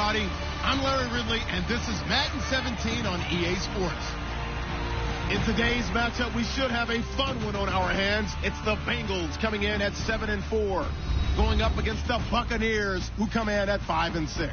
everybody. I'm Larry Ridley, and this is Madden 17 on EA Sports. In today's matchup, we should have a fun one on our hands. It's the Bengals coming in at 7-4, going up against the Buccaneers, who come in at 5-6.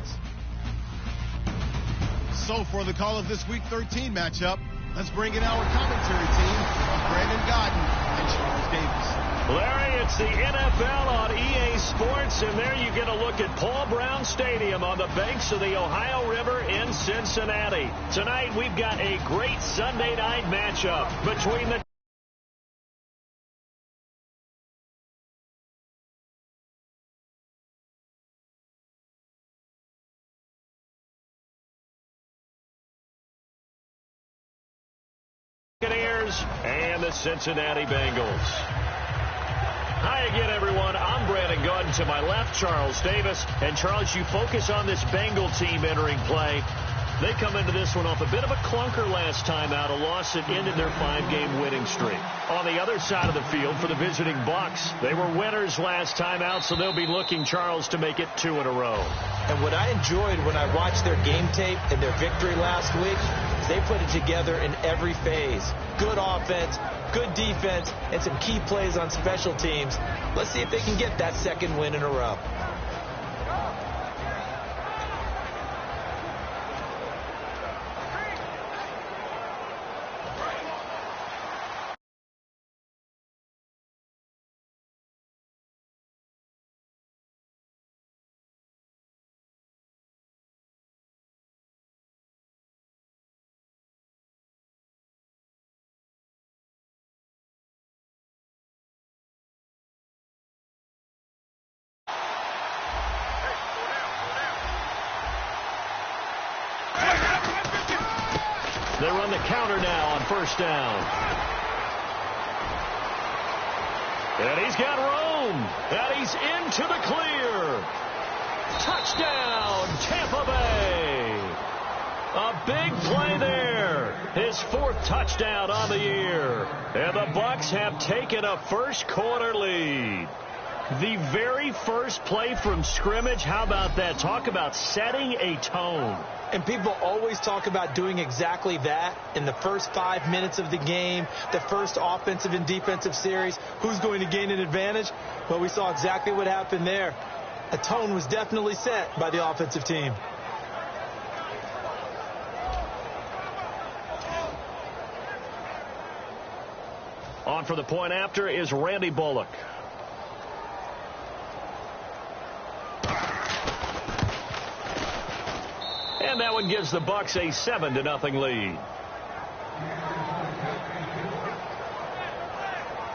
So for the call of this Week 13 matchup, let's bring in our commentary team of Brandon Godden and Charles Davis. Larry, it's the NFL on EA Sports, and there you get a look at Paul Brown Stadium on the banks of the Ohio River in Cincinnati. Tonight, we've got a great Sunday night matchup between the Buccaneers and the Cincinnati Bengals. Hi again, everyone. I'm Brandon Godden. To my left, Charles Davis. And, Charles, you focus on this Bengal team entering play. They come into this one off a bit of a clunker last time out, a loss that ended their 5-game winning streak. On the other side of the field for the visiting Bucs, they were winners last time out, so they'll be looking, Charles, to make it 2 in a row. And what I enjoyed when I watched their game tape and their victory last week is they put it together in every phase. Good offense, good defense, and some key plays on special teams. Let's see if they can get that second win in a row. They run the counter now on first down. And he's got room. And he's into the clear. Touchdown, Tampa Bay. A big play there. His 4th touchdown on the year. And the Bucs have taken a first quarter lead. The very first play from scrimmage, how about that? Talk about setting a tone. And people always talk about doing exactly that in the first 5 minutes of the game, the first offensive and defensive series. Who's going to gain an advantage? Well, we saw exactly what happened there. A tone was definitely set by the offensive team. On for the point after is Randy Bullock. And that one gives the Bucs a 7-0 lead.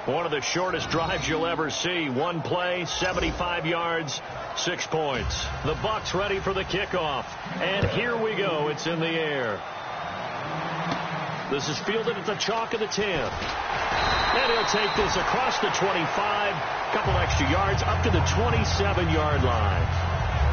One of the shortest drives you'll ever see. One play, 75 yards, 6 points. The Bucs ready for the kickoff. And here we go. It's in the air. This is fielded at the chalk of the 10. And he'll take this across the 25. Couple extra yards up to the 27-yard line.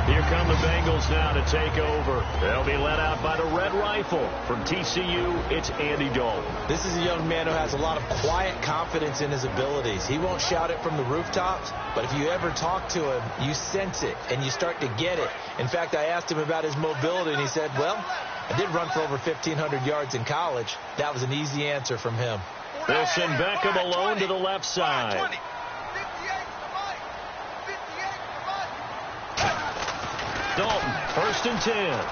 Here come the Bengals now to take over. They'll be led out by the Red Rifle. From TCU, it's Andy Dalton. This is a young man who has a lot of quiet confidence in his abilities. He won't shout it from the rooftops, but if you ever talk to him, you sense it, and you start to get it. In fact, I asked him about his mobility, and he said, well, I did run for over 1,500 yards in college. That was an easy answer from him. They'll send Beckham alone to the left side. Dalton, 1st and 10.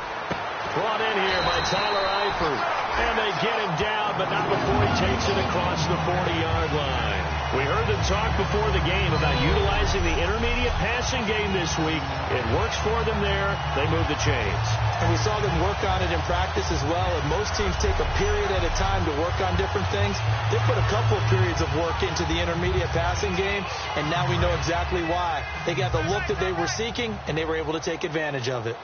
Brought in here by Tyler Eifert. And they get him down, but not before he takes it across the 40-yard line. We heard them talk before the game about utilizing the intermediate passing game this week. It works for them there. They move the chains. And we saw them work on it in practice as well. And most teams take a period at a time to work on different things. They put a couple of periods of work into the intermediate passing game, and now we know exactly why. They got the look that they were seeking, and they were able to take advantage of it.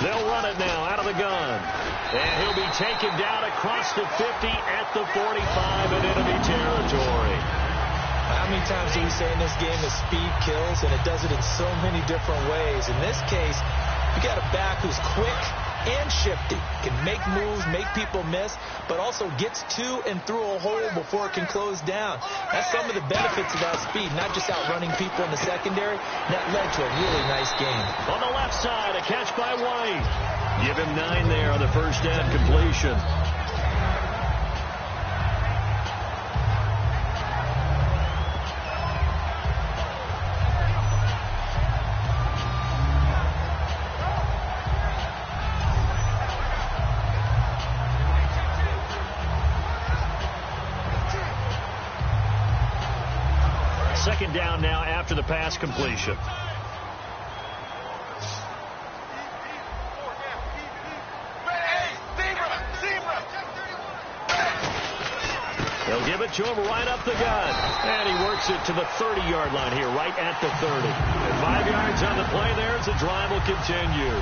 They'll run it now out of the gun. And he'll be taken down across the 50 at the 45 in enemy territory. How many times do we say in this game that speed kills, and it does it in so many different ways? In this case, you got a back who's quick, and shifty. Can make moves, make people miss, but also gets to and through a hole before it can close down. That's some of the benefits of that speed, not just outrunning people in the secondary. That led to a really nice game. On the left side, a catch by White. Give him 9 there on the first down completion. Second down now after the pass completion. They'll give it to him right up the gun. And he works it to the 30-yard line here, right at the 30. And 5 yards on the play there as the drive will continue.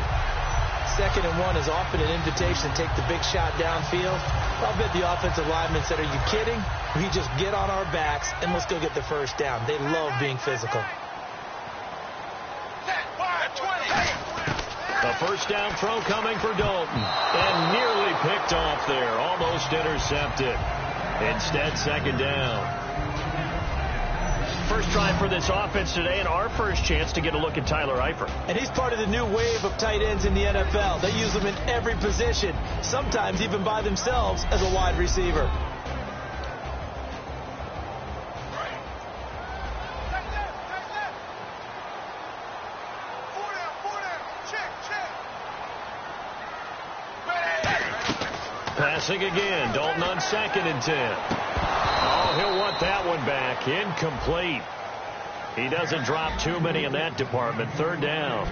2nd and 1 is often an invitation to take the big shot downfield. I'll bet the offensive linemen said, are you kidding? We just get on our backs and let's go get the first down. They love being physical. A first down throw coming for Dalton. And nearly picked off there. Almost intercepted. Instead, second down. First drive for this offense today, and our first chance to get a look at Tyler Eifert. And he's part of the new wave of tight ends in the NFL. They use them in every position, sometimes even by themselves as a wide receiver. Passing again. Dalton on 2nd and 10. Oh, he'll want that one back. Incomplete. He doesn't drop too many in that department. 3rd down.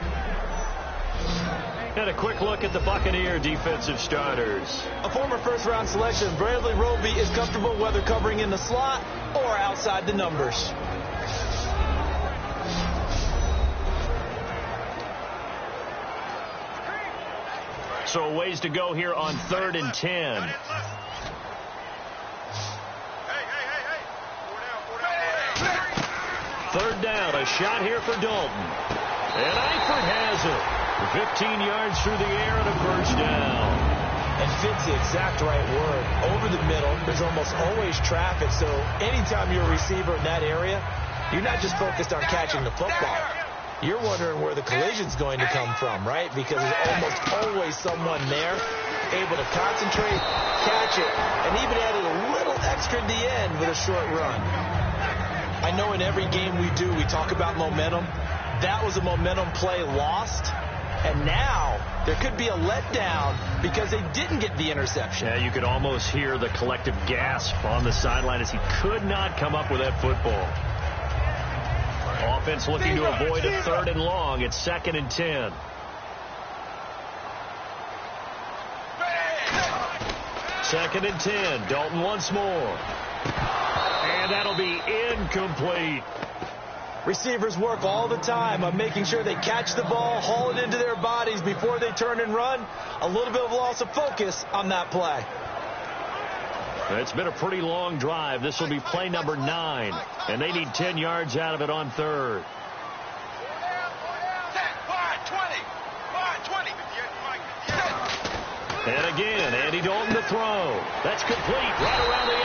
And a quick look at the Buccaneer defensive starters. A former first-round selection, Bradley Roby is comfortable whether covering in the slot or outside the numbers. So a ways to go here on 3rd and 10. Third down, a shot here for Dalton. And Eifert has it. 15 yards through the air and a first down. And fit's the exact right word. Over the middle, there's almost always traffic, so anytime you're a receiver in that area, you're not just focused on catching the football. You're wondering where the collision's going to come from, right? Because there's almost always someone there able to concentrate, catch it, and even added a little extra at the end with a short run. I know in every game we do, we talk about momentum. That was a momentum play lost, and now there could be a letdown because they didn't get the interception. Yeah, you could almost hear the collective gasp on the sideline as he could not come up with that football. Offense looking to avoid a 3rd and long. It's 2nd and 10. Second and 10. Dalton once more. And that'll be incomplete. Receivers work all the time on making sure they catch the ball, haul it into their bodies before they turn and run. A little bit of loss of focus on that play. It's been a pretty long drive. This will be play number 9. And they need 10 yards out of it on 3rd. And again, Andy Dalton to throw. That's complete right around the 8.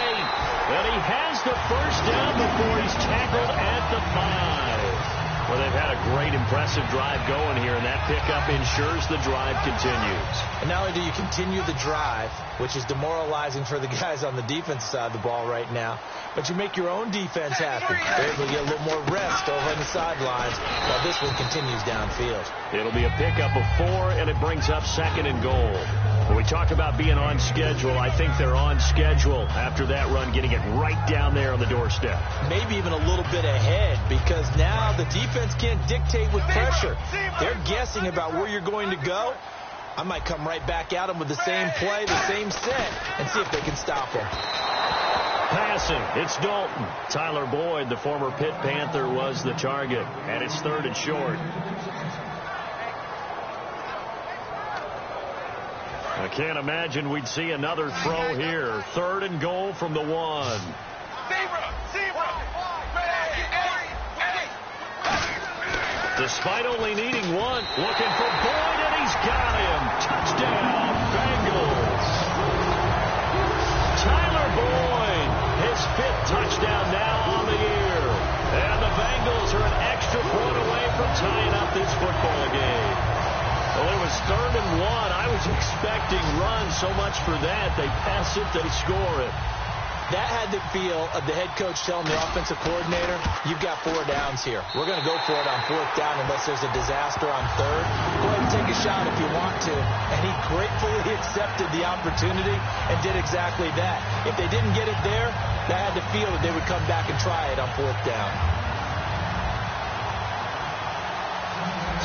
And he has the first down before he's tackled at the 5. Well, they've had a great, impressive drive going here, and that pickup ensures the drive continues. And not only do you continue the drive, which is demoralizing for the guys on the defensive side of the ball right now, but you make your own defense happy. They're able to get a little more rest over on the sidelines while this one continues downfield. It'll be a pickup of 4, and it brings up 2nd and goal. When we talk about being on schedule, I think they're on schedule after that run, getting it right down there on the doorstep. Maybe even a little bit ahead, because now the defense can't dictate with pressure. They're guessing about where you're going to go. I might come right back at them with the same play, the same set, and see if they can stop them. Passing, it's Dalton. Tyler Boyd, the former Pitt Panther, was the target, and it's 3rd and short. I can't imagine we'd see another throw here. 3rd and goal from the 1. Despite only needing one, looking for Boyd, and he's got him. Touchdown, Bengals. Tyler Boyd, his 5th touchdown now on the year. And the Bengals are an extra point away from tying up this football game. Well, it was 3rd and 1. I was expecting runs, so much for that. They pass it, they score it. That had the feel of the head coach telling the offensive coordinator, you've got 4 downs here. We're going to go for it on 4th down unless there's a disaster on 3rd. Go ahead and take a shot if you want to. And he gratefully accepted the opportunity and did exactly that. If they didn't get it there, that had the feel that they would come back and try it on 4th down.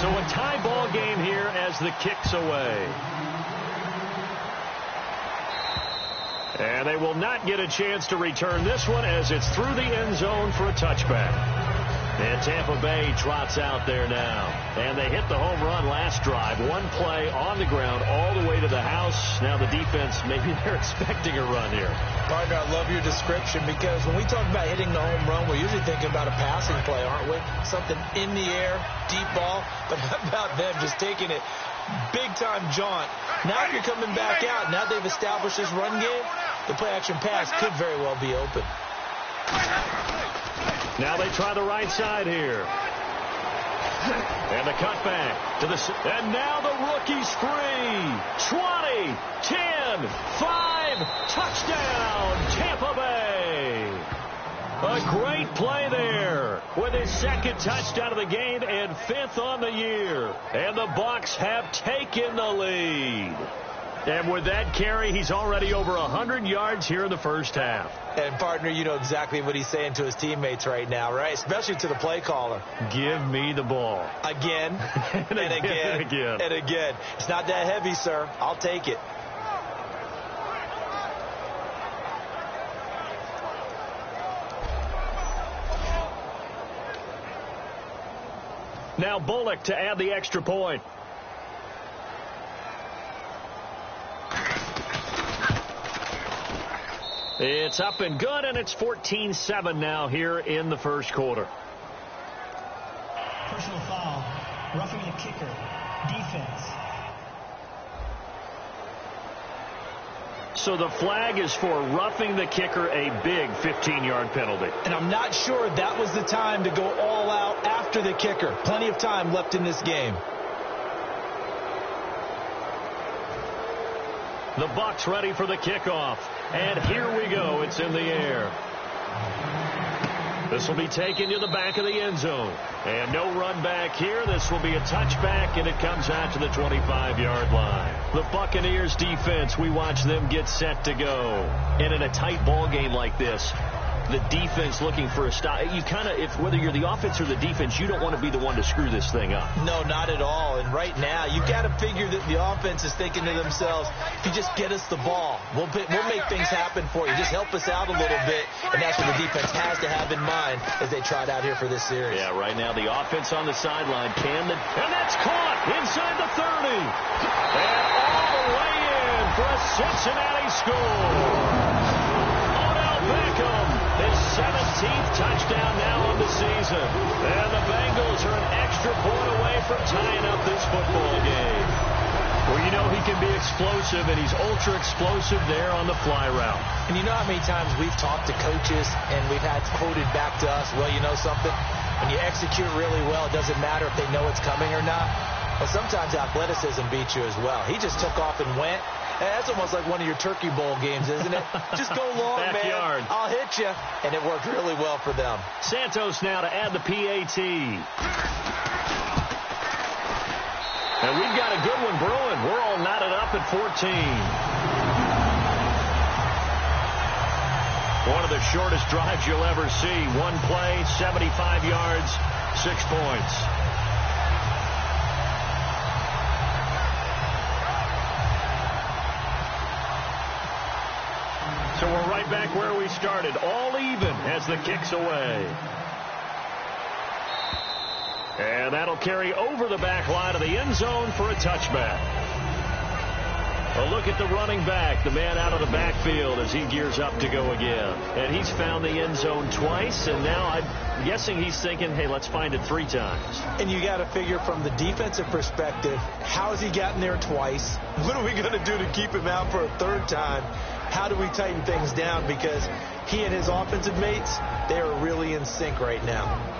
So a tie ball game here as the kick's away. And they will not get a chance to return this one as it's through the end zone for a touchback. And Tampa Bay trots out there now. And they hit the home run last drive. 1 play on the ground all the way to the house. Now the defense, maybe they're expecting a run here. Partner, I love your description because when we talk about hitting the home run, we're usually thinking about a passing play, aren't we? Something in the air, deep ball. But how about them just taking it big-time jaunt? Now if you're coming back out, now they've established this run game, the play-action pass could very well be open. Now they try the right side here. And the cutback to the... And now the rookie's free. 20, 10, 5, touchdown, Tampa Bay. A great play there with his 2nd touchdown of the game and 5th on the year. And the Bucs have taken the lead. And with that carry, he's already over 100 yards here in the first half. And, partner, you know exactly what he's saying to his teammates right now, right? Especially to the play caller. Give me the ball. Again, and again, and again. It's not that heavy, sir. I'll take it. Now Bullock to add the extra point. It's up and good, and it's 14-7 now here in the first quarter. Personal foul, roughing the kicker, defense. So the flag is for roughing the kicker, a big 15-yard penalty. And I'm not sure that was the time to go all out after the kicker. Plenty of time left in this game. The Bucs ready for the kickoff. And here we go. It's in the air. This will be taken to the back of the end zone. And no run back here. This will be a touchback, and it comes out to the 25-yard line. The Buccaneers defense, we watch them get set to go. And in a tight ball game like this, the defense looking for a stop. You kind of, whether you're the offense or the defense, you don't want to be the one to screw this thing up. No, not at all. And right now, you've got to figure that the offense is thinking to themselves, if you just get us the ball, we'll make things happen for you. Just help us out a little bit. And that's what the defense has to have in mind as they try it out here for this series. Yeah, right now, the offense on the sideline and that's caught inside the 30. And all the way in for a Cincinnati score. Beckham, his 17th touchdown now on the season. And the Bengals are an extra point away from tying up this football game. Well, you know he can be explosive, and he's ultra explosive there on the fly route. And you know how many times we've talked to coaches and we've had quoted back to us, well, you know something? When you execute really well, it doesn't matter if they know it's coming or not. Well, sometimes athleticism beats you as well. He just took off and went. That's almost like one of your Turkey Bowl games, isn't it? Just go long, Backyard. Man. I'll hit you. And it worked really well for them. Santos now to add the PAT. And we've got a good one brewing. We're all knotted up at 14. One of the shortest drives you'll ever see. 1 play, 75 yards, 6 points. So we're right back where we started, all even as the kick's away. And that'll carry over the back line of the end zone for a touchback. A look at the running back, the man out of the backfield as he gears up to go again. And he's found the end zone twice, and now I'm guessing he's thinking, hey, let's find it 3 times. And you got to figure from the defensive perspective, how has he gotten there twice? What are we going to do to keep him out for a 3rd time? How do we tighten things down? Because he and his offensive mates, they are really in sync right now.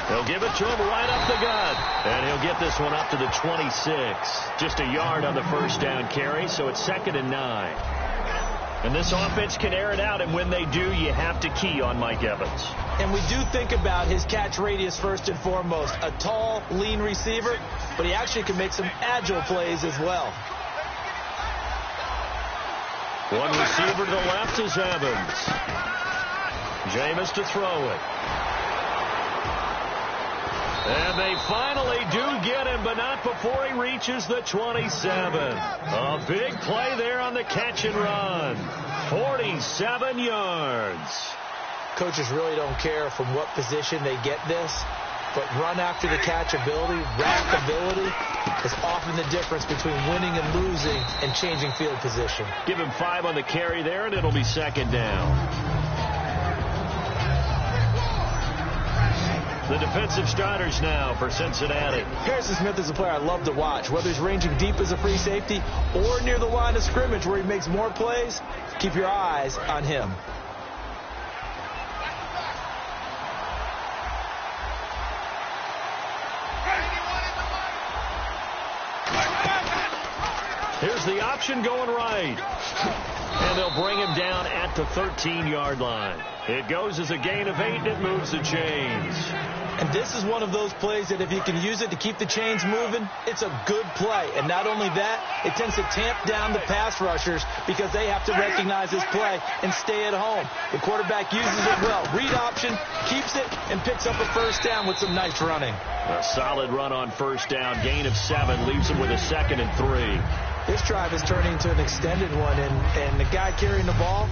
They'll give it to him right up the gut. And he'll get this one up to the 26. Just a yard on the first down carry, so it's 2nd and 9. And this offense can air it out, and when they do, you have to key on Mike Evans. And we do think about his catch radius first and foremost. A tall, lean receiver, but he actually can make some agile plays as well. One receiver to the left is Evans. Jameis to throw it. And they finally do get him, but not before he reaches the 27. A big play there on the catch and run. 47 yards. Coaches really don't care from what position they get this, but run after the catch ability, rack ability, is often the difference between winning and losing and changing field position. Give him 5 on the carry there, and it'll be 2nd down. The defensive starters now for Cincinnati. Harrison Smith is a player I love to watch. Whether he's ranging deep as a free safety or near the line of scrimmage where he makes more plays, keep your eyes on him. Here's the option going right. And they'll bring him down at the 13-yard line. It goes as a gain of 8, and it moves the chains. And this is one of those plays that if you can use it to keep the chains moving, it's a good play. And not only that, it tends to tamp down the pass rushers because they have to recognize this play and stay at home. The quarterback uses it well. Read option, keeps it, and picks up a first down with some nice running. A solid run on first down. Gain of 7 leaves him with a 2nd and 3. This drive is turning into an extended one, and the guy carrying the ball,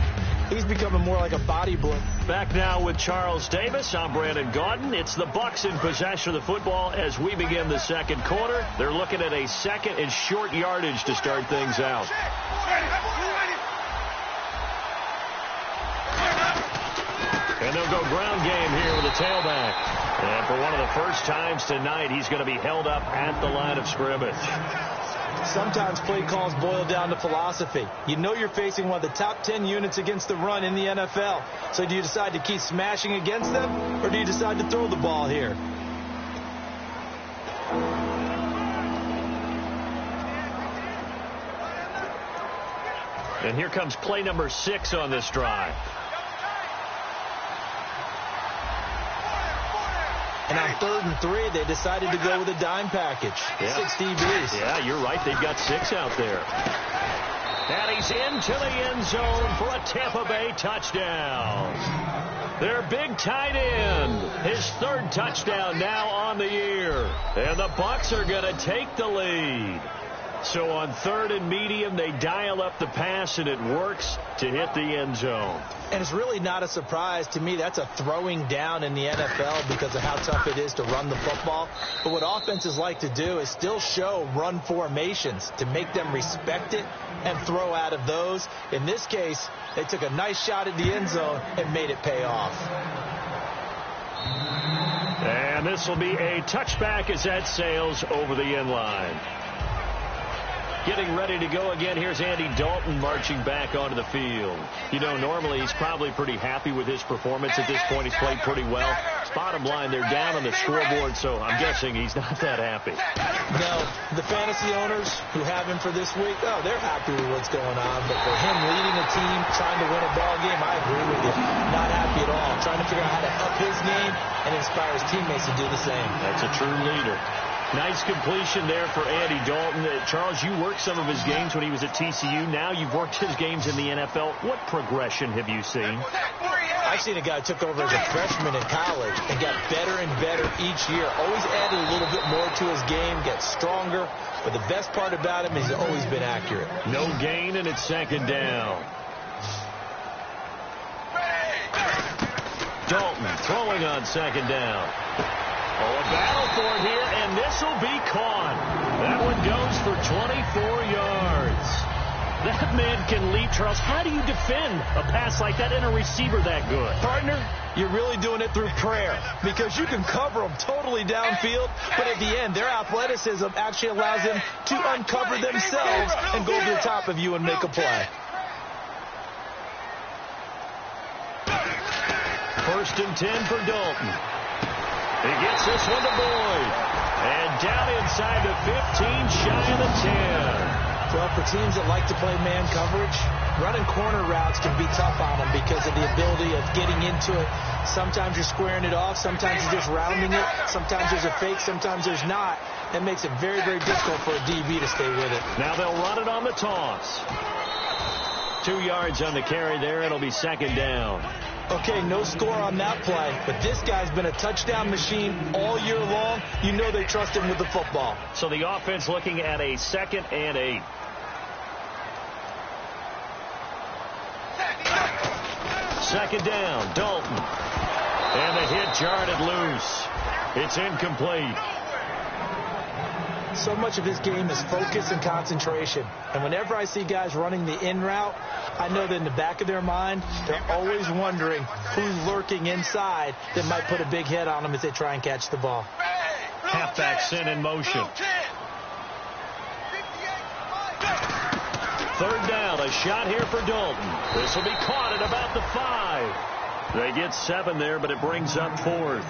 he's becoming more like a body blow. Back now with Charles Davis. I'm Brandon Gaudin. It's the Bucs in possession of the football as we begin the second quarter. They're looking at a 2nd and short yardage to start things out. And they'll go ground game here with a tailback. And for one of the first times tonight, he's going to be held up at the line of scrimmage. Sometimes play calls boil down to philosophy. You know you're facing one of the top 10 units against the run in the NFL. So do you decide to keep smashing against them, or do you decide to throw the ball here? And here comes play number 6 on this drive. And on 3rd and 3, they decided to go with a dime package. Yeah. 6 DBs. Yeah, you're right. They've got 6 out there. And he's into the end zone for a Tampa Bay touchdown. Their big tight end. His 3rd touchdown now on the year. And the Bucs are going to take the lead. So on 3rd and medium, they dial up the pass, and it works to hit the end zone. And it's really not a surprise to me. That's a throwing down in the NFL because of how tough it is to run the football. But what offenses like to do is still show run formations to make them respect it and throw out of those. In this case, they took a nice shot at the end zone and made it pay off. And this will be a touchback as that sails over the end line. Getting ready to go again. Here's Andy Dalton marching back onto the field. You know, normally he's probably pretty happy with his performance at this point. He's played pretty well. Bottom line, they're down on the scoreboard, so I'm guessing he's not that happy. No, the fantasy owners who have him for this week, oh, they're happy with what's going on. But for him leading a team, trying to win a ball game, I agree with you. Not happy at all. Trying to figure out how to up his game and inspire his teammates to do the same. That's a true leader. Nice completion there for Andy Dalton. Charles, you worked some of his games when he was at TCU. Now you've worked his games in the NFL. What progression have you seen? I've seen a guy who took over as a freshman in college and got better and better each year. Always added a little bit more to his game, gets stronger. But the best part about him is he's always been accurate. No gain, and it's second down. Dalton throwing on second down. Oh, a battle for it here, and this will be caught. That one goes for 24 yards. That man can leap, Charles. How do you defend a pass like that and a receiver that good? Partner, you're really doing it through prayer because you can cover them totally downfield, but at the end, their athleticism actually allows them to uncover themselves and go over the top of you and make a play. First and 10 for Dalton. He gets this one to Boyd. And down inside the 15, shy of the 10. Well, for teams that like to play man coverage, running corner routes can be tough on them because of the ability of getting into it. Sometimes you're squaring it off. Sometimes you're just rounding it. Sometimes there's a fake. Sometimes there's not. That makes it very, very difficult for a DB to stay with it. Now they'll run it on the toss. 2 yards on the carry there. It'll be second down. Okay, no score on that play, but this guy's been a touchdown machine all year long. You know they trust him with the football. So the offense looking at a 2nd and 8. Second down, Dalton. And the hit jarred loose. It's incomplete. So much of his game is focus and concentration. And whenever I see guys running the in route, I know that in the back of their mind, they're always wondering who's lurking inside that might put a big hit on them as they try and catch the ball. Halfback sent in motion. Third down, a shot here for Dalton. This will be caught at about the 5. They get 7 there, but it brings up 4th.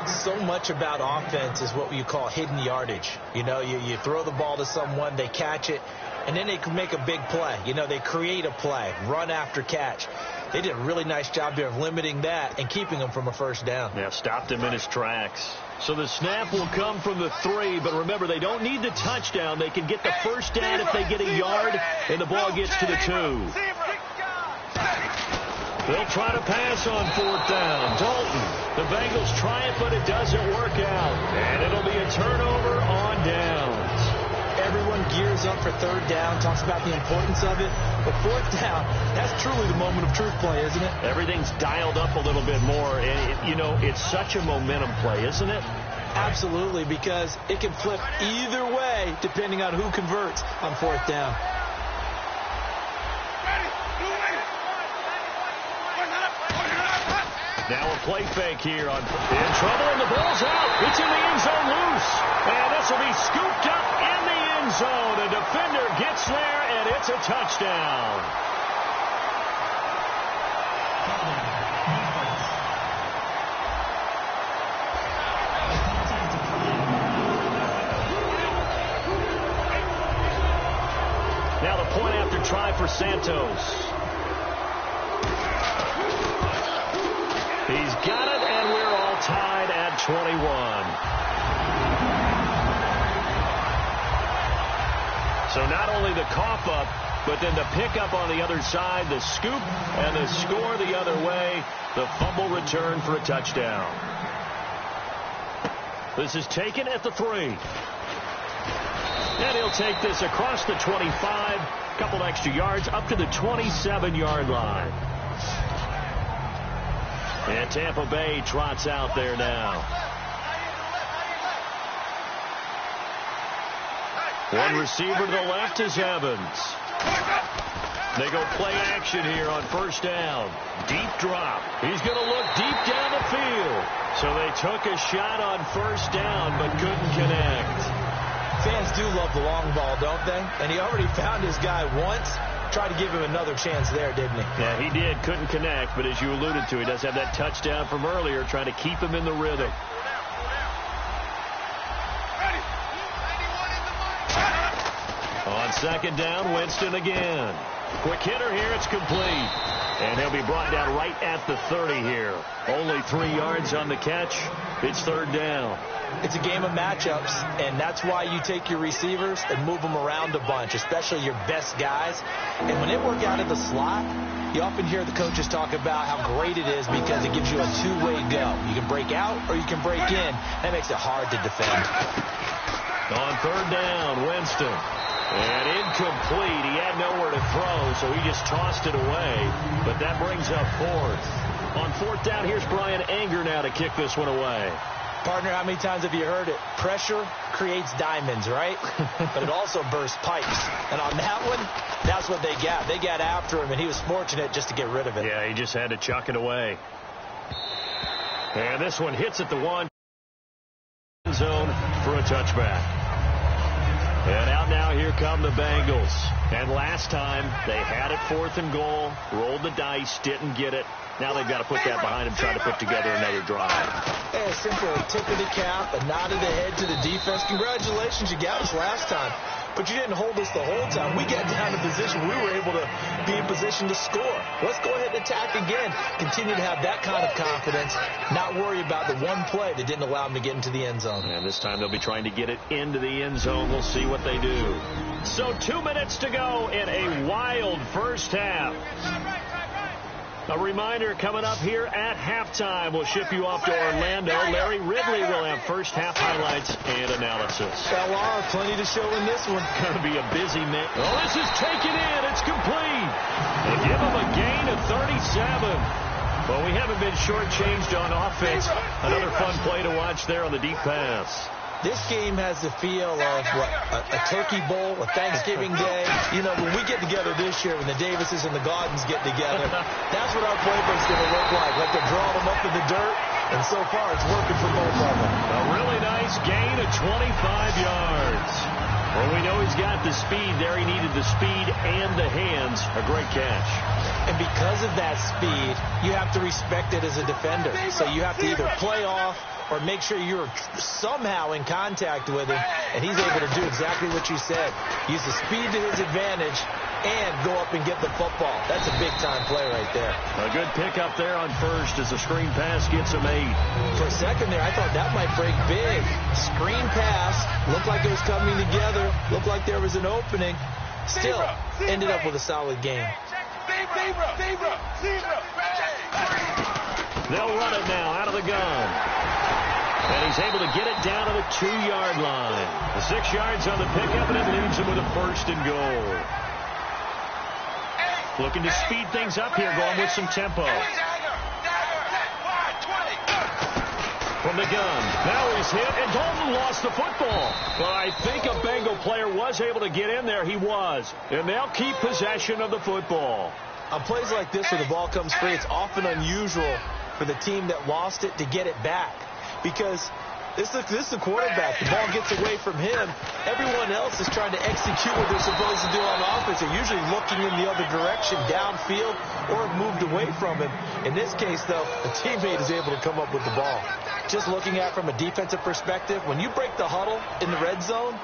So much about offense is what you call hidden yardage. You know, you throw the ball to someone, they catch it, and then they can make a big play. You know, they create a play, run after catch. They did a really nice job there of limiting that and keeping him from a first down. Yeah, stopped him in his tracks. So the snap will come from the 3, but remember, they don't need the touchdown. They can get the first down if they get a yard, and the ball gets to the 2. They'll try to pass on 4th down. Dalton, the Bengals try it, but it doesn't work out. And it'll be a turnover on downs. Everyone gears up for 3rd down, talks about the importance of it. But 4th down, that's truly the moment of truth play, isn't it? Everything's dialed up a little bit more. And, you know, it's such a momentum play, isn't it? Absolutely, because it can flip either way depending on who converts on 4th down. Now a play fake here. In trouble, and the ball's out. It's in the end zone loose. And this will be scooped up in the end zone. A defender gets there, and it's a touchdown. Now the point after try for Santos. He's got it, and we're all tied at 21. So not only the cough up, but then the pickup on the other side, the scoop, and the score the other way, the fumble return for a touchdown. This is taken at the 3. And he'll take this across the 25, a couple extra yards, up to the 27-yard line. And Tampa Bay trots out there now. One receiver to the left is Evans. They go play action here on 1st down. Deep drop. He's going to look deep down the field. So they took a shot on 1st down but couldn't connect. Fans do love the long ball, don't they? And he already found his guy once. Tried to give him another chance there, didn't he? Yeah, he did. Couldn't connect, but as you alluded to, he does have that touchdown from earlier, trying to keep him in the rhythm. On 2nd down, Winston again. Quick hitter here, it's complete. And he'll be brought down right at the 30 here. Only 3 yards on the catch. It's third down. It's a game of matchups, and that's why you take your receivers and move them around a bunch, especially your best guys. And when they work out in the slot, you often hear the coaches talk about how great it is because it gives you a two-way go. You can break out or you can break in. That makes it hard to defend. On third down, Winston. And incomplete. He had nowhere to throw, so he just tossed it away. But that brings up fourth. On fourth down, here's Brian Anger now to kick this one away. Partner, how many times have you heard it? Pressure creates diamonds, right? But it also bursts pipes. And on that one, that's what they got. They got after him, and he was fortunate just to get rid of it. Yeah, he just had to chuck it away. And this one hits at the one zone for a touchback. And out now, here come the Bengals. And last time, they had it 4th and goal, rolled the dice, didn't get it. Now they've got to put that behind them, try to put together another drive. Yeah, simply a tip of the cap, a nod of the head to the defense. Congratulations, you got us last time. But you didn't hold us the whole time. We got down in position. We were able to be in position to score. Let's go ahead and attack again. Continue to have that kind of confidence, not worry about the one play that didn't allow them to get into the end zone. And this time they'll be trying to get it into the end zone. We'll see what they do. So 2 minutes to go in a wild first half. A reminder, coming up here at halftime, we'll ship you off to Orlando. Larry Ridley will have first half highlights and analysis. LR, plenty to show in this one. Going to be a busy minute. Oh, this is taken in. It's complete. They give him a gain of 37. Well, we haven't been shortchanged on offense. Another fun play to watch there on the deep pass. This game has the feel of what, a turkey bowl, a Thanksgiving day. You know, when we get together this year, when the Davises and the Gaudens get together, that's what our playbook's going to look like. Like they're drawing them up in the dirt, and so far it's working for both of them. A really nice gain of 25 yards. Well, we know he's got the speed there. He needed the speed and the hands. A great catch. And because of that speed, you have to respect it as a defender. So you have to either play off or make sure you're somehow in contact with him, and he's able to do exactly what you said. Use the speed to his advantage and go up and get the football. That's a big-time play right there. A good pickup there on first as the screen pass gets him 8. For a second there, I thought that might break big. Screen pass, looked like it was coming together, looked like there was an opening. Still, ended up with a solid game. They'll run it now out of the gun. And he's able to get it down to the 2-yard line. The 6 yards on the pickup, and it leaves him with a 1st and goal. Looking to speed things up here, going with some tempo. From the gun. Now he's hit, and Dalton lost the football. Well, I think a Bengal player was able to get in there. He was. And they'll keep possession of the football. On plays like this where the ball comes free, it's often unusual for the team that lost it to get it back. Because this is the quarterback. The ball gets away from him. Everyone else is trying to execute what they're supposed to do on offense. They're usually looking in the other direction, downfield, or have moved away from him. In this case, though, the teammate is able to come up with the ball. Just looking at it from a defensive perspective, when you break the huddle in the red zone,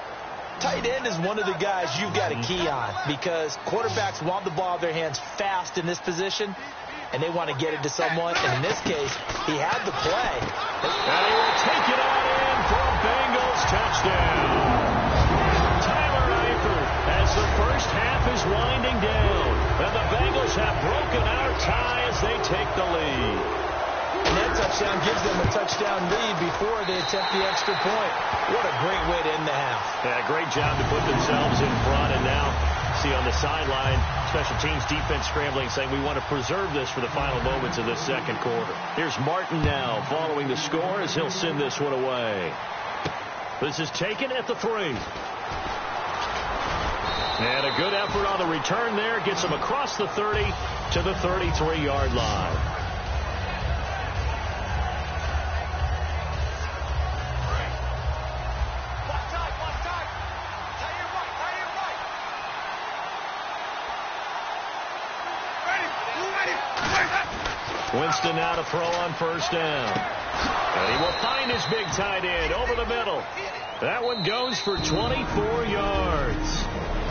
tight end is one of the guys you've got to key on because quarterbacks want the ball in their hands fast in this position, and they want to get it to someone. And in this case, he had the play. And he will take it on in for a Bengals touchdown. Tyler Eifert as the first half is winding down. And the Bengals have broken our tie as they take the lead. And that touchdown gives them a touchdown lead before they attempt the extra point. What a great way to end the half. Yeah, great job to put themselves in front. And now, see on the sideline, special teams defense scrambling, saying we want to preserve this for the final moments of this second quarter. Here's Martin now following the score as he'll send this one away. This is taken at the 3. And a good effort on the return there. Gets him across the 30 to the 33-yard line. Winston now to throw on first down. And he will find his big tight end over the middle. That one goes for 24 yards.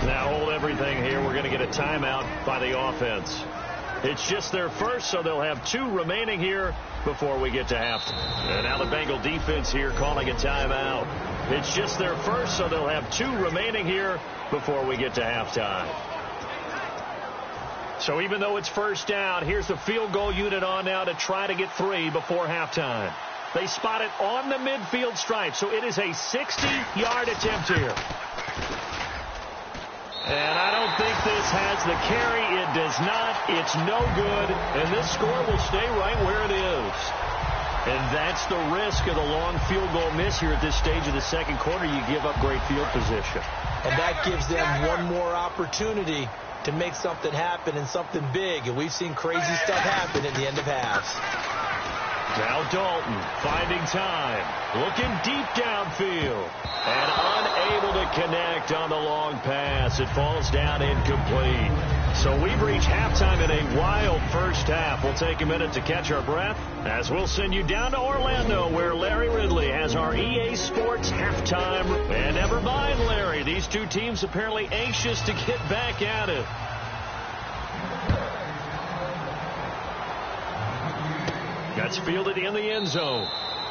Now hold everything here. We're going to get a timeout by the offense. It's just their first, so they'll have 2 remaining here before we get to halftime. And now the Bengal defense here calling a timeout. It's just their first, so they'll have 2 remaining here before we get to halftime. So even though it's first down, here's the field goal unit on now to try to get 3 before halftime. They spot it on the midfield stripe, so it is a 60-yard attempt here. And I don't think this has the carry. It does not. It's no good. And this score will stay right where it is. And that's the risk of the long field goal miss here at this stage of the second quarter. You give up great field position. And that gives them one more opportunity to make something happen and something big. And we've seen crazy stuff happen at the end of halves. Now Dalton finding time, looking deep downfield, and unable to connect on the long pass. It falls down incomplete. So we've reached halftime in a wild first half. We'll take a minute to catch our breath as we'll send you down to Orlando, where Larry Ridley has our EA Sports halftime. And never mind, Larry, these 2 teams apparently anxious to get back at it. That's fielded in the end zone.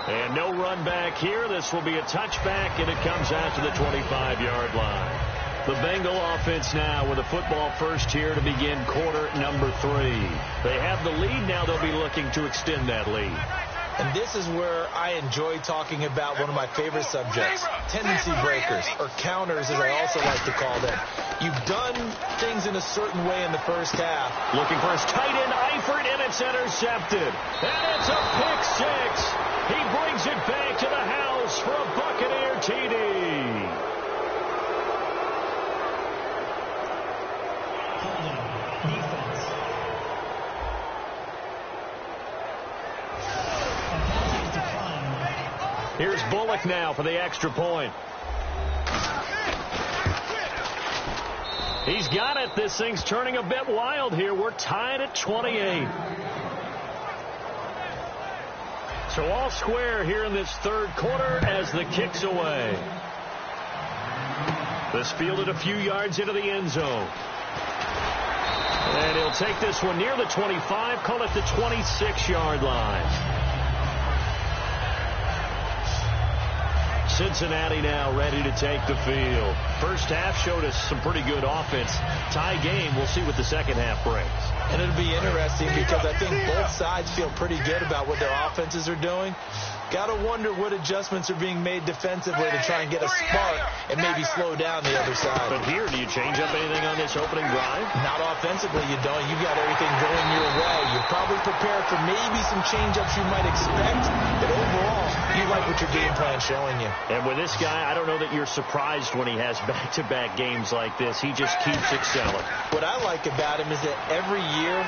And no run back here. This will be a touchback, and it comes out to the 25-yard line. The Bengal offense now with a football first here to begin quarter number 3. They have the lead. Now they'll be looking to extend that lead. And this is where I enjoy talking about one of my favorite subjects, tendency breakers, or counters as I also like to call them. You've done things in a certain way in the first half. Looking for his tight end, Eifert, and it's intercepted. And it's a pick 6. He brings it back to the house for a Buccaneer TD. Here's Bullock now for the extra point. He's got it. This thing's turning a bit wild here. We're tied at 28. So all square here in this third quarter as the kick's away. This fielded a few yards into the end zone. And he'll take this one near the 25, call it the 26-yard line. Cincinnati now ready to take the field. First half showed us some pretty good offense. Tie game. We'll see what the second half brings. And it'll be interesting because I think both sides feel pretty good about what their offenses are doing. Got to wonder what adjustments are being made defensively to try and get a spark and maybe slow down the other side. But here, do you change up anything on this opening drive? Not offensively, you don't. You got everything going your way. You're probably prepared for maybe some change-ups you might expect, but overall, you like what your game plan's showing you. And with this guy, I don't know that you're surprised when he has back-to-back games like this. He just keeps excelling. What I like about him is that every year,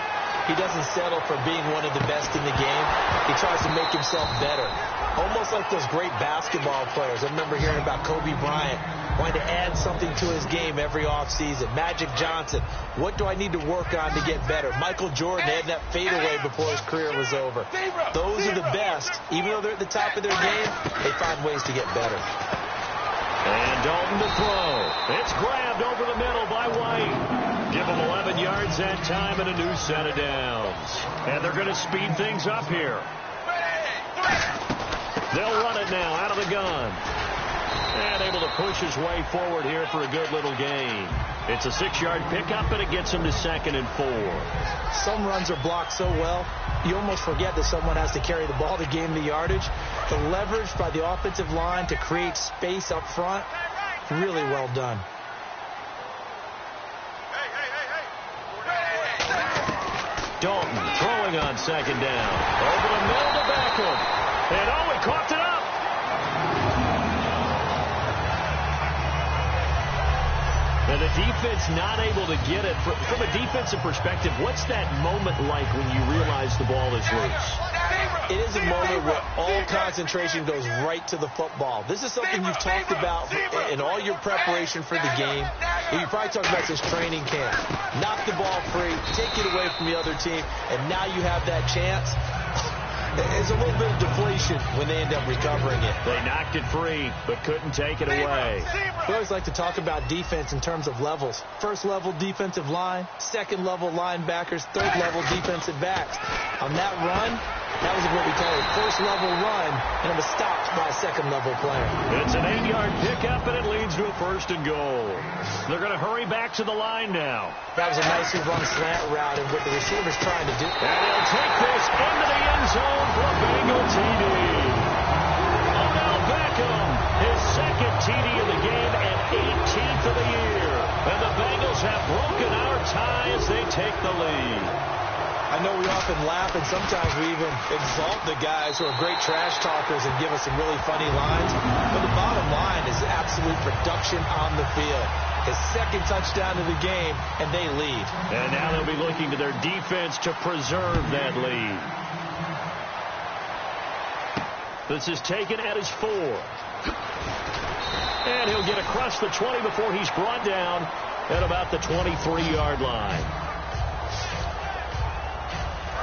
he doesn't settle for being one of the best in the game. He tries to make himself better. Almost like those great basketball players. I remember hearing about Kobe Bryant wanting to add something to his game every offseason. Magic Johnson, what do I need to work on to get better? Michael Jordan had that fadeaway before his career was over. Those are the best. Even though they're at the top of their game, they find ways to get better. And Dalton to throw. It's grabbed over the middle by White. Give him 11 yards that time and a new set of downs. And they're going to speed things up here. They'll run it now out of the gun. And able to push his way forward here for a good little gain. It's a 6-yard pickup, and it gets him to 2nd and 4. Some runs are blocked so well, you almost forget that someone has to carry the ball to gain the yardage. The leverage by the offensive line to create space up front, really well done. Dalton throwing on 2nd down. Over the middle to Beckham. And he coughed it up. And the defense not able to get it. From a defensive perspective, what's that moment like when you realize the ball is loose? It is a moment where all concentration goes right to the football. This is something you've talked about in all your preparation for the game. And you probably talked about this training camp. Knock the ball free, take it away from the other team, and now you have that chance. It's a little bit of deflation when they end up recovering it. They knocked it free, but couldn't take it away. We always like to talk about defense in terms of levels. First level defensive line, second level linebackers, third level defensive backs. On that run, that was what we call a first level run, and it was stopped by a second level player. It's an 8-yard pickup, and it leads to a 1st and goal. They're going to hurry back to the line now. That was a nicely run slant route, and what the receiver's trying to do. And they'll take this into the end zone for a Bengal TD. Odell Beckham, his 2nd TD of the game and 18th of the year. And the Bengals have broken our tie as they take the lead. I know we often laugh, and sometimes we even exalt the guys who are great trash talkers and give us some really funny lines. But the bottom line is absolute production on the field. His 2nd touchdown of the game, and they lead. And now they'll be looking to their defense to preserve that lead. This is taken at his 4. And he'll get across the 20 before he's brought down at about the 23-yard line.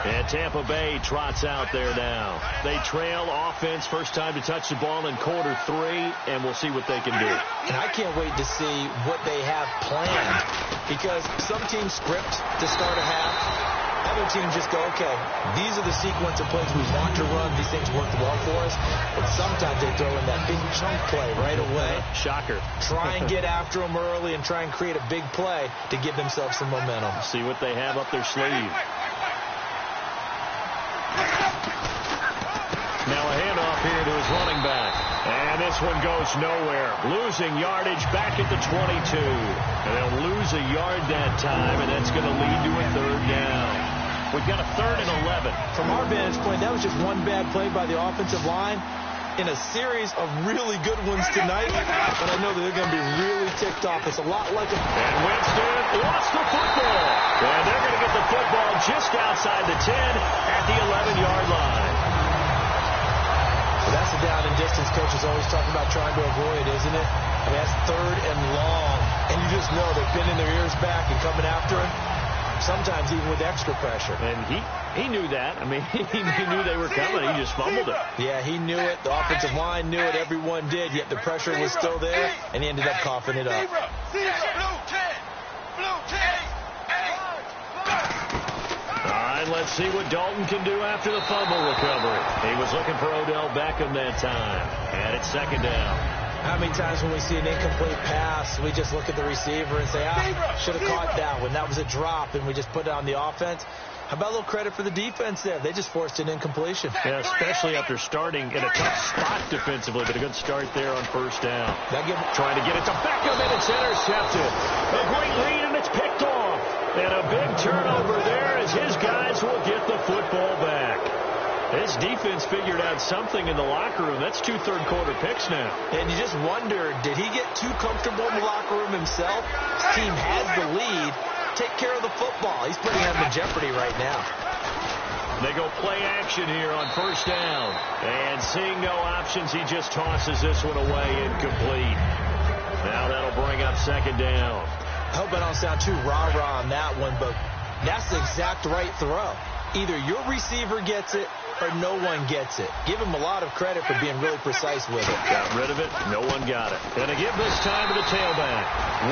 And Tampa Bay trots out there now. They trail offense, first time to touch the ball in quarter 3, and we'll see what they can do. And I can't wait to see what they have planned, because some teams script to start a half. Other teams just go, okay, these are the sequence of plays we want to run. These things work well for us. But sometimes they throw in that big chunk play right away. Shocker. Try and get after them early and try and create a big play to give themselves some momentum. See what they have up their sleeve. Now a handoff here to his running back. And this one goes nowhere. Losing yardage back at the 22. And they'll lose a yard that time, and that's going to lead to a 3rd down. We've got a 3rd and 11. From our vantage point, that was just one bad play by the offensive line in a series of really good ones tonight. But I know that they're going to be really ticked off. It's a lot like a... And Winston lost the football. And they're going to get the football just outside the 10 at the 11-yard line. That's a down and distance coaches always talk about trying to avoid, isn't it? I mean, that's 3rd and long. And you just know they've been in their ears back and coming after him, sometimes even with extra pressure. And he knew that. I mean, he knew they were coming. He just fumbled it. Yeah, he knew it. The offensive line knew it. Everyone did, yet the pressure was still there, and he ended up coughing it up. Let's see what Dalton can do after the fumble recovery. He was looking for Odell Beckham that time. And it's 2nd down. How many times when we see an incomplete pass, we just look at the receiver and say, should have caught that one. That was a drop, and we just put it on the offense. How about a little credit for the defense there? They just forced an incompletion. Yeah, especially after starting in a tough spot defensively, but a good start there on 1st down. Trying to get it to Beckham, and it's intercepted. A great lead, and it's picked off. And a big turnover there as his guys will get the football back. This defense figured out something in the locker room. That's 2 third-quarter picks now. And you just wonder, did he get too comfortable in the locker room himself? His team has the lead. Take care of the football. He's putting him in jeopardy right now. They go play action here on 1st down. And seeing no options, he just tosses this one away incomplete. Now that'll bring up 2nd down. I hope I don't sound too rah-rah on that one, but that's the exact right throw. Either your receiver gets it or no one gets it. Give him a lot of credit for being really precise with it. Got rid of it. No one got it. And to give this time to the tailback.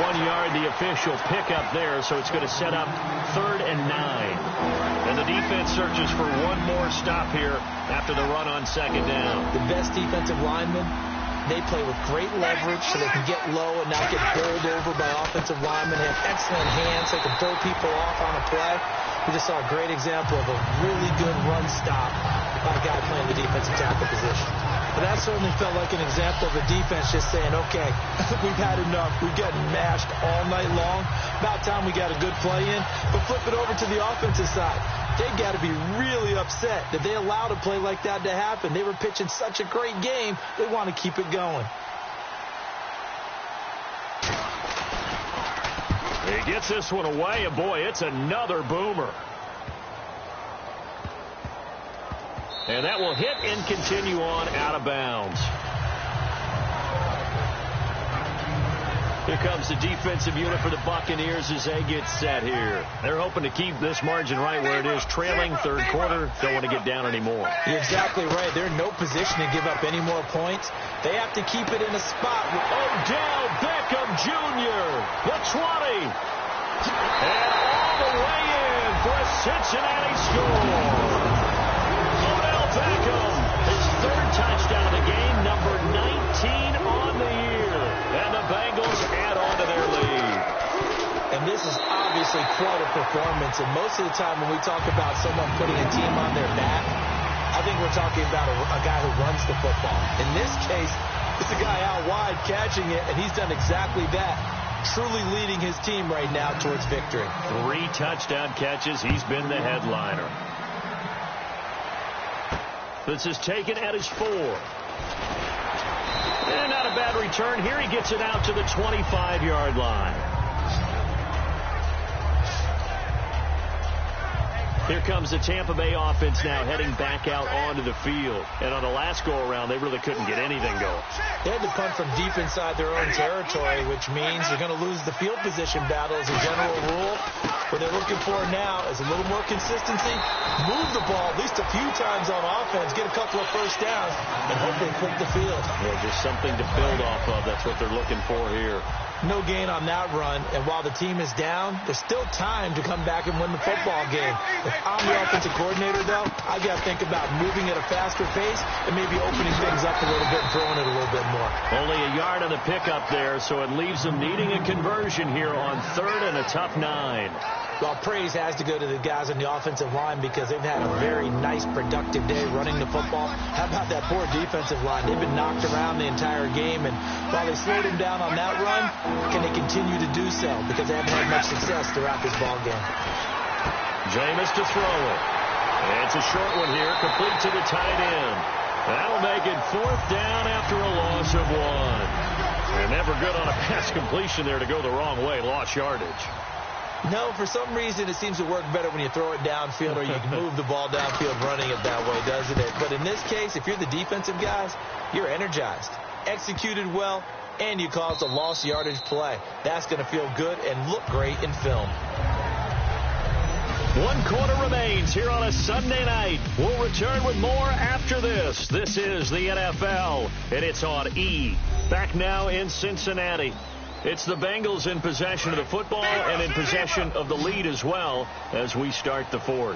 1 yard, the official pickup there, so it's going to set up 3rd and 9. And the defense searches for one more stop here after the run on 2nd down. The best defensive lineman, they play with great leverage so they can get low and not get bowled over by offensive linemen. They have excellent hands. They can throw people off on a play. We just saw a great example of a really good run stop by a guy playing the defensive tackle position. But that certainly felt like an example of the defense just saying, okay, we've had enough. We've gotten mashed all night long. About time we got a good play in. But flip it over to the offensive side. They've got to be really upset that they allowed a play like that to happen. They were pitching such a great game, they want to keep it going. He gets this one away, and boy, it's another boomer. And that will hit and continue on out of bounds. Here comes the defensive unit for the Buccaneers as they get set here. They're hoping to keep this margin right where it is, trailing third quarter. Don't want to get down anymore. You're exactly right. They're in no position to give up any more points. They have to keep it in a spot. Odell Beckham Jr., the 20. And all the way in for a Cincinnati score. Odell Beckham, his third touchdown of the game, number 19 on the year. And the Bengals add on to their lead. And this is obviously quite a performance. And most of the time when we talk about someone putting a team on their back, I think we're talking about a guy who runs the football. In this case, it's a guy out wide catching it, and he's done exactly that. Truly leading his team right now towards victory. 3 touchdown catches. He's been the headliner. This is taken at his 4. And not a bad return here. He gets it out to the 25-yard line. Here comes the Tampa Bay offense now heading back out onto the field. And on the last go-around, they really couldn't get anything going. They had to punt from deep inside their own territory, which means you're going to lose the field position battle as a general rule. What they're looking for now is a little more consistency, move the ball at least a few times on offense, get a couple of first downs, and hopefully flip the field. Yeah, just something to build off of. That's what they're looking for here. No gain on that run, and while the team is down, there's still time to come back and win the football game. If I'm the offensive coordinator, though, I got to think about moving at a faster pace and maybe opening things up a little bit and throwing it a little bit more. Only a yard on the pickup there, so it leaves them needing a conversion here on 3rd and a tough 9. Well, praise has to go to the guys on the offensive line because they've had a very nice, productive day running the football. How about that poor defensive line? They've been knocked around the entire game, and while they slowed him down on that run, can they continue to do so? Because they haven't had much success throughout this ball game. Jameis to throw it. And it's a short one here, complete to the tight end. That'll make it 4th down after a loss of 1. And never good on a pass completion there to go the wrong way, lost yardage. No, for some reason it seems to work better when you throw it downfield or you can move the ball downfield running it that way, doesn't it? But in this case, if you're the defensive guys, you're energized, executed well, and you caused a lost yardage play. That's going to feel good and look great in film. 1 quarter remains here on a Sunday night. We'll return with more after this. This is the NFL, and it's on E. Back now in Cincinnati. It's the Bengals in possession of the football and in possession of the lead as well as we start the 4th.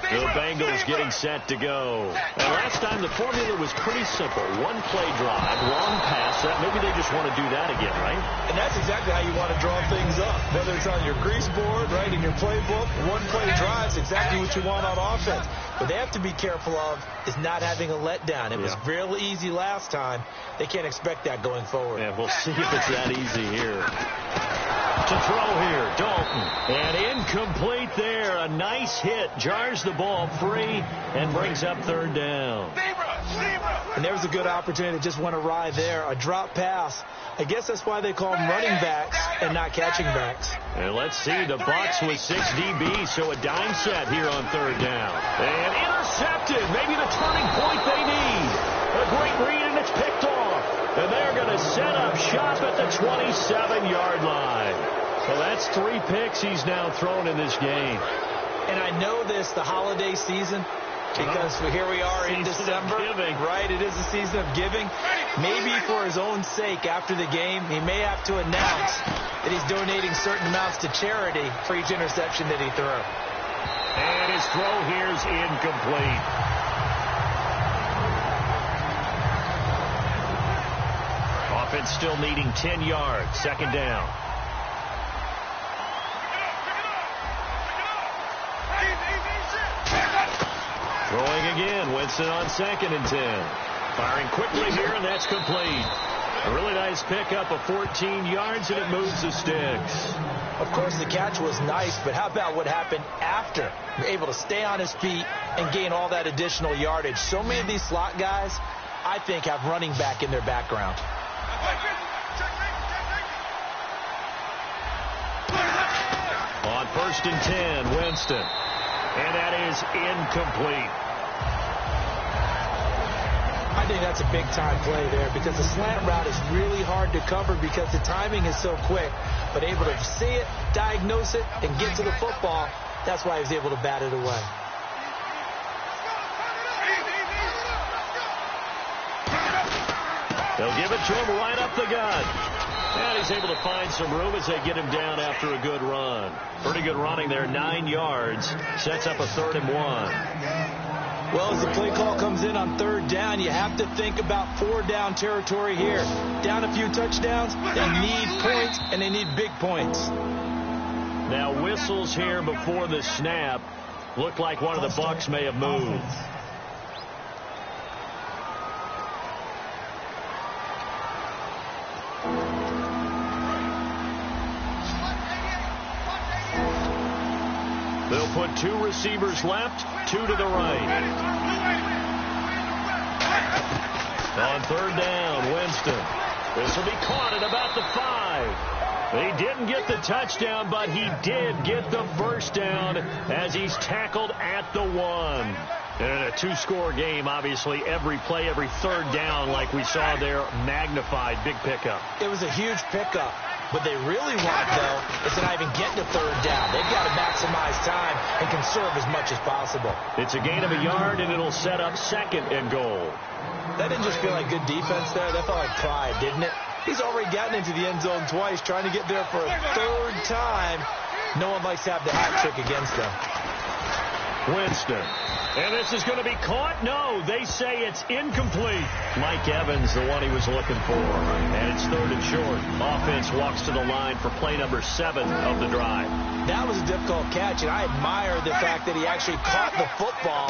The Bengals getting set to go. And last time the formula was pretty simple. 1 play drive, long pass. Maybe they just want to do that again, right? And that's exactly how you want to draw things up. Whether it's on your grease board, right, in your playbook, 1 play drive is exactly what you want on offense. What they have to be careful of is not having a letdown. It was real easy last time. They can't expect that going forward. Yeah, we'll see if it's that easy here. To throw here, Dalton. And incomplete there. A nice hit. Jars the ball free and brings up 3rd down. And there was a good opportunity that just went awry there. A drop pass. I guess that's why they call them running backs and not catching backs. And let's see, the Bucs with 6 DBs, so a dime set here on 3rd down. And intercepted. Maybe the turning point they need. A great read, and it's picked off. And they're going to set up shop at the 27-yard line. So that's 3 picks he's now thrown in this game. And I know this, the holiday season, because here we are in December, right? It is a season of giving. Maybe for his own sake after the game, he may have to announce that he's donating certain amounts to charity for each interception that he threw. And his throw here's incomplete. Offense still needing 10 yards. 2nd down. Throwing again. Winston on 2nd and 10. Firing quickly here, and that's complete. A really nice pickup of 14 yards, and it moves the sticks. Of course, the catch was nice, but how about what happened after? You're able to stay on his feet and gain all that additional yardage. So many of these slot guys, I think, have running back in their background. On 1st and 10, Winston. And that is incomplete. I think that's a big-time play there because the slant route is really hard to cover because the timing is so quick. But able to see it, diagnose it, and get to the football, that's why he was able to bat it away. They'll give it to him right up the gut. And he's able to find some room as they get him down after a good run. Pretty good running there, 9 yards. Sets up a 3rd and 1. Well, as the play call comes in on 3rd down, you have to think about 4-down territory here. Down a few touchdowns, they need points, and they need big points. Now, whistles here before the snap. Looked like one of the Bucs may have moved. They'll put 2 receivers left, 2 to the right. On 3rd down, Winston. This will be caught at about the 5. He didn't get the touchdown, but he did get the 1st down as he's tackled at the 1. And a 2-score game, obviously, every play, every 3rd down, like we saw there, magnified. Big pickup. It was a huge pickup. What they really want, though, is to not even get to 3rd down. They've got to maximize time and conserve as much as possible. It's a gain of a yard, and it'll set up 2nd and goal. That didn't just feel like good defense there. That felt like pride, didn't it? He's already gotten into the end zone twice, trying to get there for a 3rd time. No one likes to have the hat trick against them. Winston. And this is going to be caught? No, they say it's incomplete. Mike Evans, the one he was looking for. And it's 3rd and short. Offense walks to the line for play number 7 of the drive. That was a difficult catch, and I admire the fact that he actually caught the football.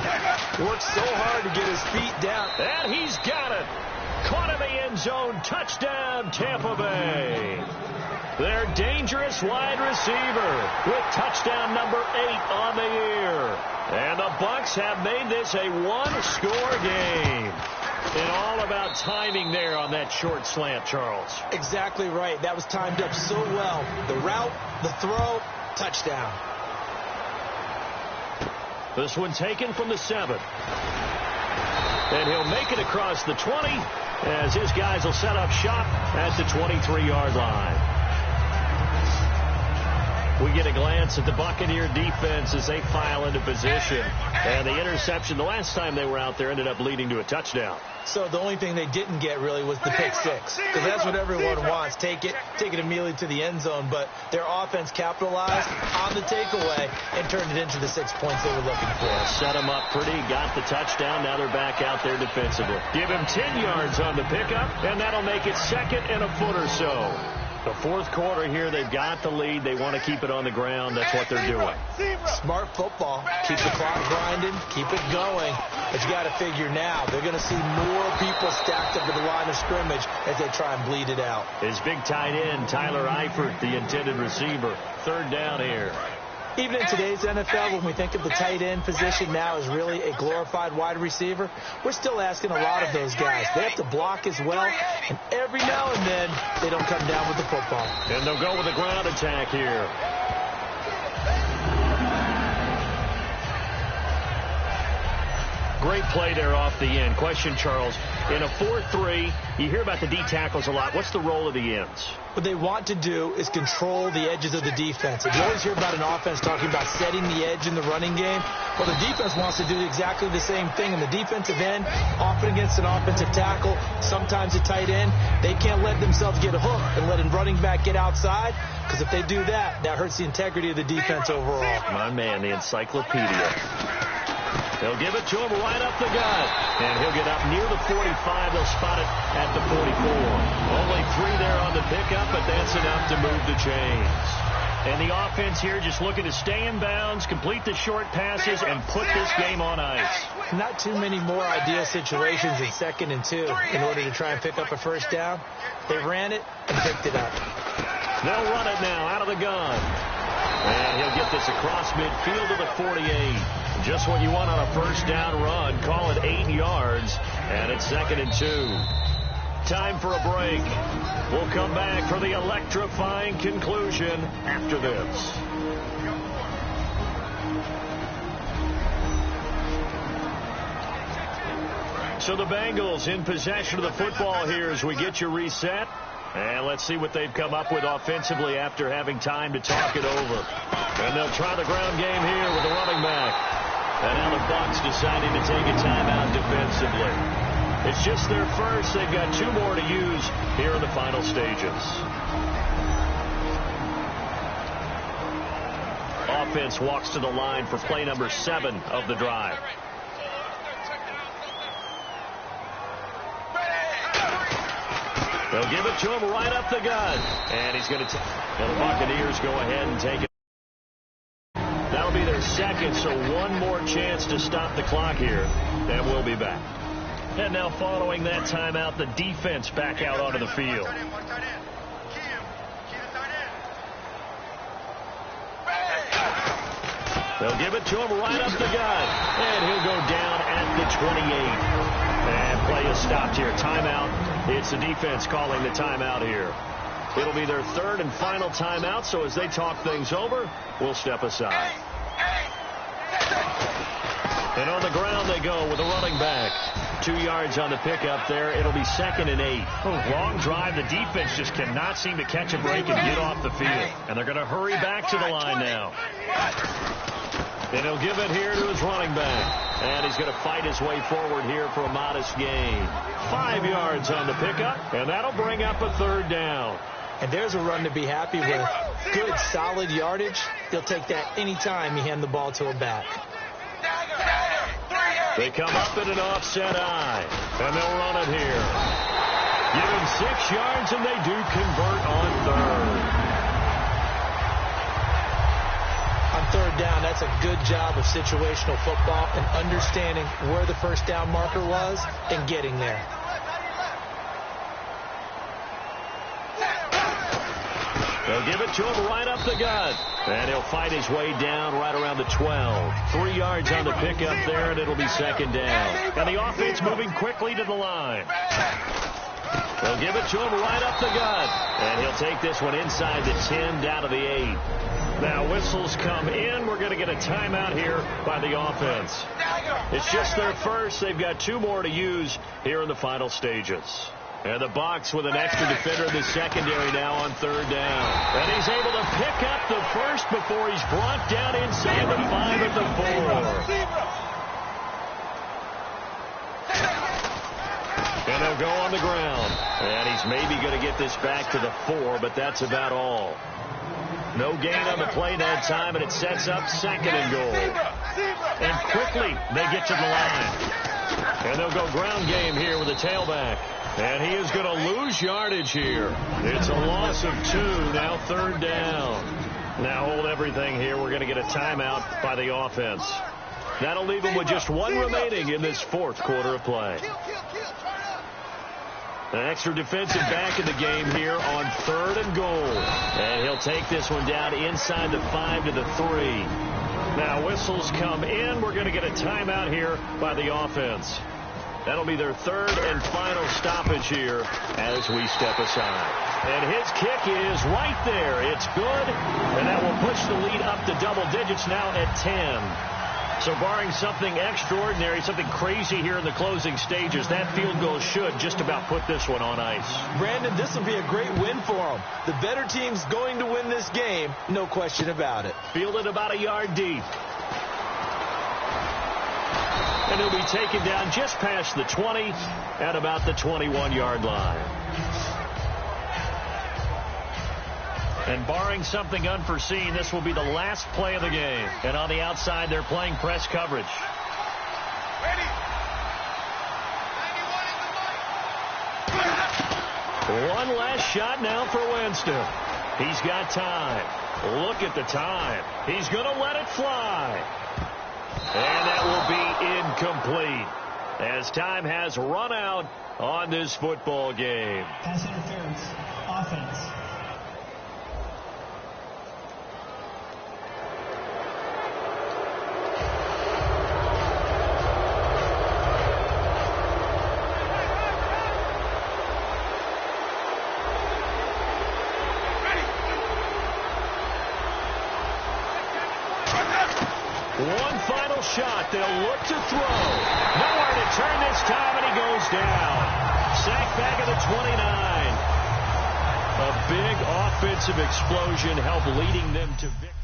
Worked so hard to get his feet down. And he's got it. Caught in the end zone. Touchdown, Tampa Bay. Their dangerous wide receiver with touchdown number 8 on the year. And the Bucs have made this a 1-score game. And all about timing there on that short slant, Charles. Exactly right. That was timed up so well. The route, the throw, touchdown. This one taken from the 7. And he'll make it across the 20 as his guys will set up shop at the 23-yard line. We get a glance at the Buccaneer defense as they file into position. And the interception the last time they were out there ended up leading to a touchdown. So the only thing they didn't get really was the pick 6. Because that's what everyone wants. Take it immediately to the end zone. But their offense capitalized on the takeaway and turned it into the 6 points they were looking for. Set them up pretty, got the touchdown. Now they're back out there defensively. Give him 10 yards on the pickup, and that'll make it 2nd and a foot or so. The 4th quarter here, they've got the lead. They want to keep it on the ground. That's what they're doing. Smart football. Keep the clock grinding. Keep it going. But you got to figure now, they're going to see more people stacked up at the line of scrimmage as they try and bleed it out. His big tight end, Tyler Eifert, the intended receiver. 3rd down here. Even in today's NFL, when we think of the tight end position now as really a glorified wide receiver, we're still asking a lot of those guys. They have to block as well, and every now and then, they don't come down with the football. And they'll go with a ground attack here. Great play there off the end. Question, Charles, in a 4-3, you hear about the D tackles a lot. What's the role of the ends? What they want to do is control the edges of the defense. And you always hear about an offense talking about setting the edge in the running game. Well, the defense wants to do exactly the same thing. And the defensive end, often against an offensive tackle, sometimes a tight end, they can't let themselves get a hook and let a running back get outside. Because if they do that, that hurts the integrity of the defense overall. My man, the encyclopedia. They'll give it to him right up the gut. And he'll get up near the 45. They'll spot it at the 44. Only 3 there on the pickup, but that's enough to move the chains. And the offense here just looking to stay in bounds, complete the short passes, and put this game on ice. Not too many more ideal situations in 2nd and 2 in order to try and pick up a 1st down. They ran it and picked it up. They'll run it now out of the gun. And he'll get this across midfield to the 48. Just what you want on a 1st down run. Call it 8 yards. And it's 2nd and 2. Time for a break. We'll come back for the electrifying conclusion after this. So the Bengals in possession of the football here as we get you reset. And let's see what they've come up with offensively after having time to talk it over. And they'll try the ground game here with the running back. And now the Bucs deciding to take a timeout defensively. It's just their first. They've got 2 more to use here in the final stages. Offense walks to the line for play number 7 of the drive. They'll give it to him right up the gut. And he's going to the Buccaneers go ahead and take it. That'll be their second, so 1 more chance to stop the clock here. And we'll be back. And now following that timeout, the defense back out onto the field. They'll give it to him right up the gut. And he'll go down at the 28. And play is stopped here. Timeout. It's the defense calling the timeout here. It'll be their 3rd and final timeout, so as they talk things over, we'll step aside. And on the ground they go with a running back. 2 yards on the pickup there. It'll be 2nd and 8. Long drive. The defense just cannot seem to catch a break and get off the field. And they're going to hurry back to the line now. And he'll give it here to his running back. And he's going to fight his way forward here for a modest gain. 5 yards on the pickup, and that'll bring up a 3rd down. And there's a run to be happy with. Good, solid yardage. He'll take that anytime you hand the ball to a back. They come up in an offset eye, and they'll run it here. Give him 6 yards, and they do convert on 3rd. On 3rd down, that's a good job of situational football and understanding where the first down marker was and getting there. They'll give it to him right up the gut. And he'll fight his way down right around the 12. 3 yards on the pickup there, and it'll be 2nd down. And the offense moving quickly to the line. They'll give it to him right up the gut. And he'll take this one inside the 10, down to the 8. Now whistles come in. We're going to get a timeout here by the offense. It's just their first. They've got 2 more to use here in the final stages. And the Bucs with an extra defender in the secondary now on 3rd down. And he's able to pick up the first before he's brought down inside the 5 at the 4. And they'll go on the ground. And he's maybe going to get this back to the 4, but that's about all. No gain on the play that time, and it sets up 2nd and goal. And quickly they get to the line. And they'll go ground game here with the tailback. And he is going to lose yardage here. It's a loss of 2, now 3rd down. Now hold everything here. We're going to get a timeout by the offense. That'll leave him with just 1 remaining in this 4th quarter of play. An extra defensive back in the game here on 3rd and goal. And he'll take this one down inside the 5 to the 3. Now whistles come in. We're going to get a timeout here by the offense. That'll be their 3rd and final stoppage here as we step aside. And his kick is right there. It's good. And that will push the lead up to double digits now at 10. So barring something extraordinary, something crazy here in the closing stages, that field goal should just about put this one on ice. Brandon, this will be a great win for them. The better team's going to win this game, no question about it. Fielded about a yard deep. And he'll be taken down just past the 20 at about the 21-yard line. And barring something unforeseen, this will be the last play of the game. And on the outside, they're playing press coverage. One last shot now for Winston. He's got time. Look at the time. He's going to let it fly. And that will be incomplete as time has run out on this football game. Pass interference. Offense. One final shot. They'll look to throw. Nowhere to turn this time, and he big offensive explosion help leading them to victory.